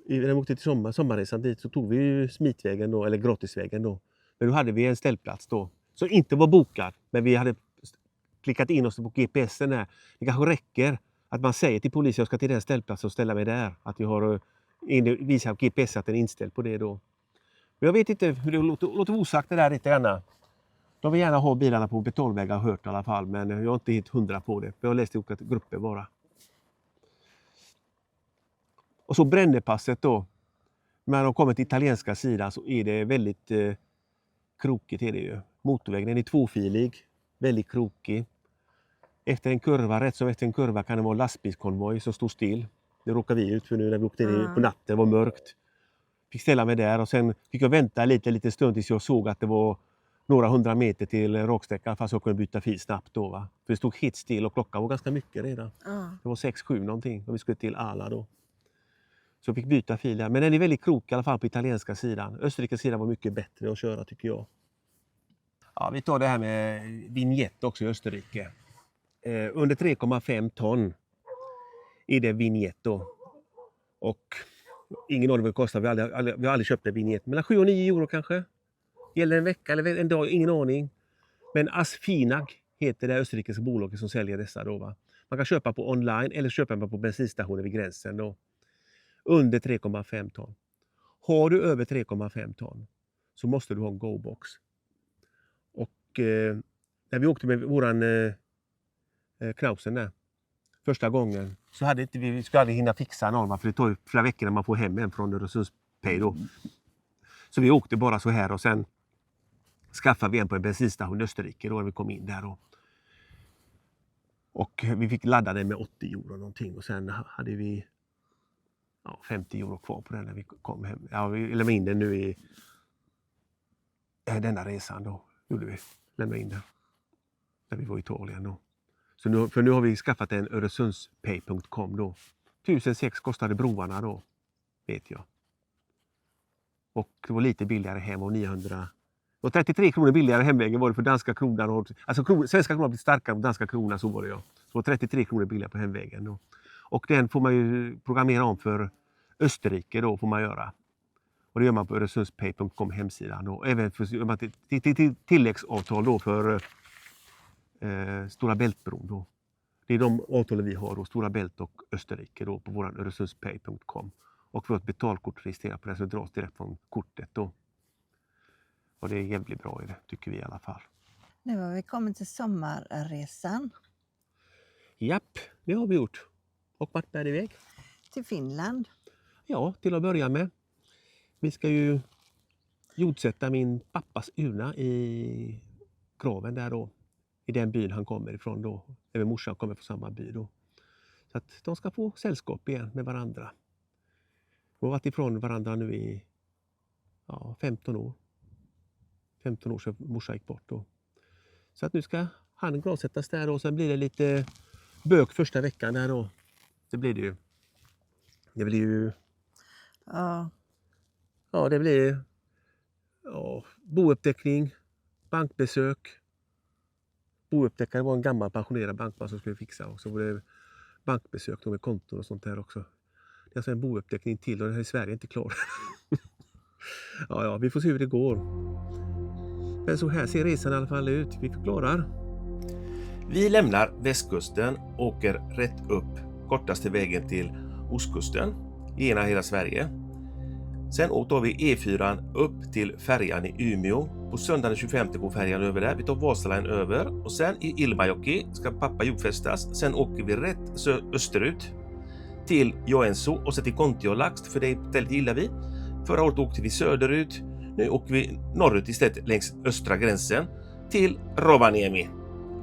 när vi åkte till sommarresan dit så tog vi ju smitvägen då, eller gratisvägen då. Men då hade vi en ställplats då som inte var bokad, men vi hade klickat in oss på GPSen där. Det kanske räcker att man säger till polisen att jag ska till den ställplatsen och ställa mig där. Att vi har visat GPS att den är inställd på det då. Men jag vet inte hur det låter osagt det där lite grann. De vill gärna ha bilarna på betalvägar, har hört i alla fall, men jag är inte helt 100 på det. Jag har läst i olika grupper bara. Och så Brännepasset då. När de kommer till italienska sidan så är det väldigt krokigt är det ju. Motorvägen är tvåfilig, väldigt krokig. Efter en kurva, rätt som efter en kurva kan det vara lastbilskonvoj som står still. Det råkar vi ut för nu när vi åkte på natten, det var mörkt. Fick ställa mig där och sen fick jag vänta lite stund tills jag såg att det var några 100 meter till raksträckan fast jag kunde byta fil snabbt då va. För det stod helt still och klockan var ganska mycket redan. Det var 6-7 någonting och vi skulle till Ala då. Så jag fick byta fil där. Men den är väldigt krokig i alla fall på italienska sidan. Österrikes sidan var mycket bättre att köra tycker jag. Ja, vi tar det här med vignett också i Österrike. Under 3,5 ton är det vignett då. Och ingen aning vad det kostar. Vi har aldrig köpt en vignett. Mellan 7 och 9 euro kanske. Gäller en vecka eller en dag, ingen aning. Men Asfinag heter det österrikiska bolaget som säljer dessa då va. Man kan köpa på online eller köpa på bensinstationer vid gränsen då. Under 3,5 ton. Har du över 3,5 ton så måste du ha en GoBox. Och när vi åkte med våran Knausen där första gången så hade inte vi skulle aldrig hinna fixa någon för det tar ju flera veckor när man får hem en från Öresundspay då. Så vi åkte bara så här och sen skaffade vi en på en bensinstation i Österrike då när vi kom in där då. Och vi fick ladda den med 80 euro någonting och sen hade vi 50 euro kvar på den när vi kom hem. Ja, vi lämnade in den nu i denna resan då. Gjorde vi. Lämnade in den. När vi var i Italien då. Så nu har vi skaffat en Öresundspay.com då. 1006 kostade broarna då. Vet jag. Och det var lite billigare hem och 900. Och 33 kronor billigare hemvägen var det för danska kronan. Alltså svenska kronan blir starkare än danska kronan så var det ja. Så 33 kronor billigare på hemvägen då. Och den får man ju programmera om för Österrike då får man göra. Och det gör man på Öresundspay.com hemsidan. Och även för tilläggsavtal då för Stora Bältbron då. Det är de avtalen vi har då, Stora Bält och Österrike då på våran Öresundspay.com. Och vårt betalkort registrerat på det så dras direkt från kortet då. Och det är jävligt bra i det, tycker vi i alla fall. Nu har vi kommit till sommarresan. Japp, det har vi gjort. Och vart bär det iväg? Till Finland. Ja, till att börja med. Vi ska ju jordsätta min pappas urna i graven där då. I den byn han kommer ifrån då. Även morsan kommer från samma by då. Så att de ska få sällskap igen med varandra. Vi har varit ifrån varandra nu i 15 år. 15 år sedan morsan gick bort då. Så att nu ska han gravsättas där och sen blir det lite bök första veckan där då. Det blir det ju. Det blir ju... Ja. Ja, det blir bouppteckning, bankbesök. Bouppteckare var en gammal pensionerad bankman som skulle fixa och så var det bankbesök med konton och sånt där också. Det är alltså en bouppteckning till och den här i Sverige är inte klar. Ja, vi får se hur det går. Men så här ser resan i alla fall ut. Vi förklarar. Vi lämnar västkusten och åker rätt upp kortaste vägen till ostkusten i ena hela Sverige. Sen tar vi E4 upp till färjan i Umeå. På söndagen 25 går färjan över där. Vi tar Vasaline över och sen i Ilmajoki ska pappa jordfästas. Sen åker vi rätt österut till Joensuu och sen till Kontiolax för det stället gillar vi. Förra året åkte vi söderut. Nu åker vi norrut istället längs östra gränsen till Rovaniemi.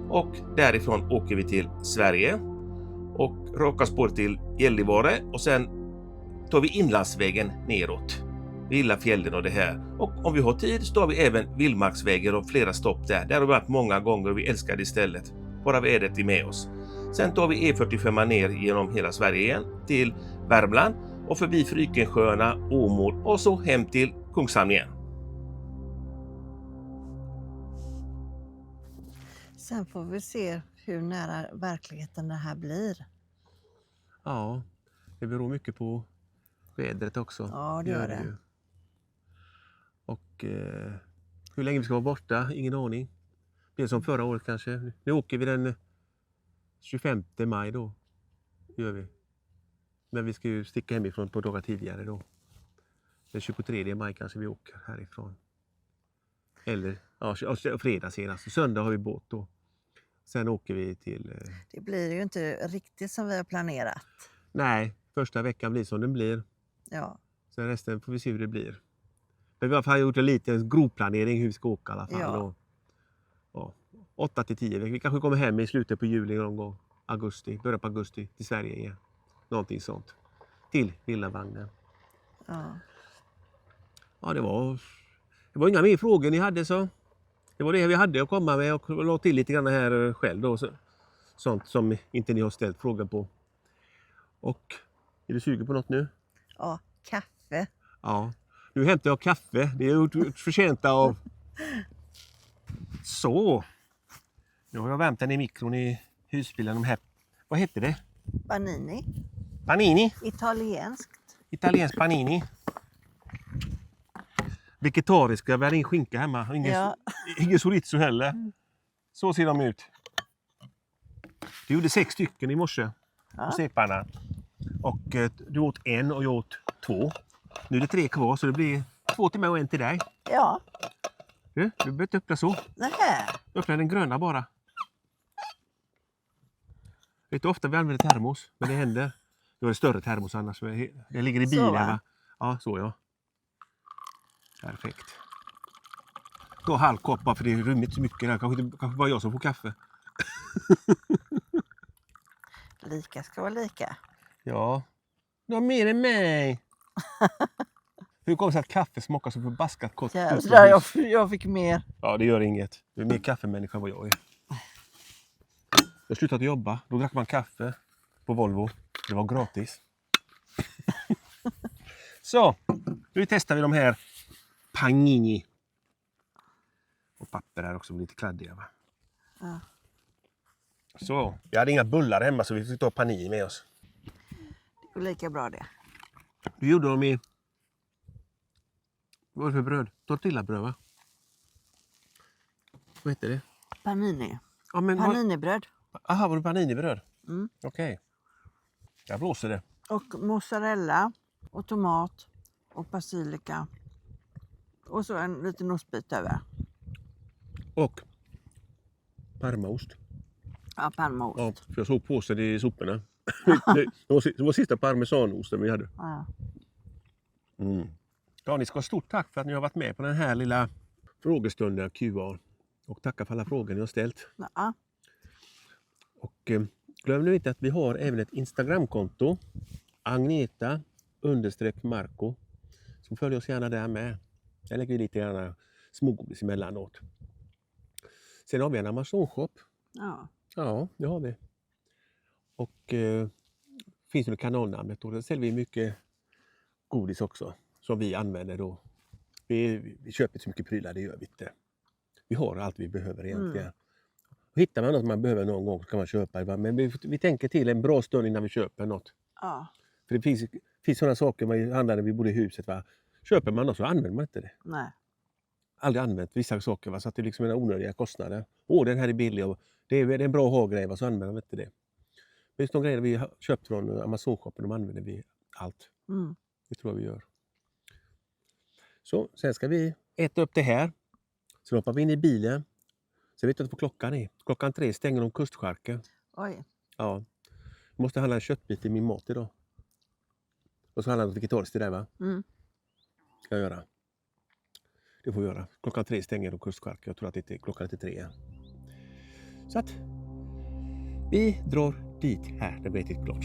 Och därifrån åker vi till Sverige och raka spår till Gällivare och sen tar vi inlandsvägen neråt Vi gillar fjällen och det här. Och om vi har tid så har vi även vildmarksvägar och flera stopp där. Där har vi varit många gånger och vi älskar det istället. Bara vädret är med oss. Sen tar vi E45 ner genom hela Sverige igen till Värmland och förbi Frykensjöarna, Åmål och så hem till Kungshamn igen. Sen får vi se hur nära verkligheten det här blir. Ja, det beror mycket på vädret också. Ja, det gör det. ju. Och hur länge vi ska vara borta, ingen aning. Det är som förra året kanske. Nu åker vi den 25 maj då. Gör vi. Men vi ska ju sticka hemifrån på dagar tidigare då. Den 23 maj kanske vi åker härifrån. Eller ja, fredag senast. Söndag har vi båt då. Sen åker vi till... Det blir ju inte riktigt som vi har planerat. Nej, första veckan blir som den blir. Ja, Sen resten får vi se hur det blir. Men vi har i alla fall gjort en liten grovplanering hur vi ska åka i alla fall. Ja. Då. Ja, 8 till 10 veckor. Vi kanske kommer hem i slutet på juli någon gång. Augusti, början på augusti till Sverige igen. Någonting sånt. Till villavagnen. ja. Ja, det var inga mer frågor ni hade så. Det var det vi hade att komma med och la till lite grann här själv då. Sånt som inte ni har ställt frågor på. Och är du sugen på något nu? Ja, kaffe. Ja, nu hämtar jag kaffe. Det är gjort förtjänta av. Så. Nu har jag värmt den i mikron i husbilen. De här. Vad heter det? Panini. Panini. Italienskt. Italiensk panini. Vegetariska. Vi hade ingen skinka hemma. Ingen chorizo heller. Så ser de ut. Du gjorde 6 stycken i morse. Ja. Separna. Och du åt en och jag åt 2. Nu är det 3 kvar så det blir 2 till mig och 1 till dig. Ja, Du behöver inte öppna så. nähä. Öppna den gröna bara. Vet du ofta vi använder termos, men det händer. Det var en större termos annars. Det ligger i bilen Så, va? va? Ja, så ja. Perfekt. Då halv kopp bara för det är rymmigt så mycket där. Kanske bara jag som får kaffe. Lika ska vara lika. Ja. Du har mer än mig. Hur kommer det sig att kaffe smakar så förbaskat kort? Jävlar, jag fick mer. Ja, det gör inget. Du är mer kaffemänniska än vad jag är. Jag slutade jobba. Då drack man kaffe på Volvo. Det var gratis. Så, nu testar vi de här panini. Och papper här också, lite kladdiga va? Ja. Så, jag hade inga bullar hemma så vi fick ta panini med oss. Det går lika bra det. Du gjorde dem i... Vad är det för bröd? Tortillabröd va? Vad heter det? Panini. Ja, men Paninibröd. Aha, var det paninibröd? Mm. Okej. Jag blåser det. Och mozzarella och tomat och basilika. Och så en liten ostbit över. Och parmaost. Ja, parmaost. Ja, för jag såg påsen i soporna. Det var sista parmesanosten vi hade. Ja. Mm. Ja, ni ska ha stort tack för att ni har varit med på den här lilla frågestunden av QA. Och tacka för alla frågor ni har ställt. Ja. Och glöm nu inte att vi har även ett Instagramkonto. Agneta_Marco. Så följ oss gärna där med. Jag lägger lite grann smågodis emellanåt. Sen har vi en Amazon-shop. Ja. Ja, det har vi. Och finns under kanalnamnet. Och där säljer vi mycket godis också. Som vi använder då. Vi köper så mycket prylar, det gör vi inte. Vi har allt vi behöver egentligen. Mm. Hittar man något man behöver någon gång så kan man köpa det. Men vi tänker till en bra stund innan vi köper något. Ja. För det finns sådana saker man handlar när vi bor i huset. Va? Köper man något så använder man inte det. Nej. Aldrig använt vissa saker va? Så att det är liksom en onödiga kostnader. Den här är billig och det är en bra att ha-grej va? Så använder man inte det. Men just de grejer vi har köpt från Amazon-shoppen, de använder vi allt. Mm. Det tror jag vi gör. Så, sen ska vi äta upp det här. Så hoppar vi in i bilen. Så vet jag inte vad klockan är. 3 stänger de kustskärken. Oj. Ja. Jag måste handla en köttbit i min mat idag. Och så handlar något vegetariskt till det va? Mm. Ska jag göra. Det får vi göra. 3 stänger de kustskärken. Jag tror att det är klockan 3. Så att vi drar dit här. Det blir lite klart.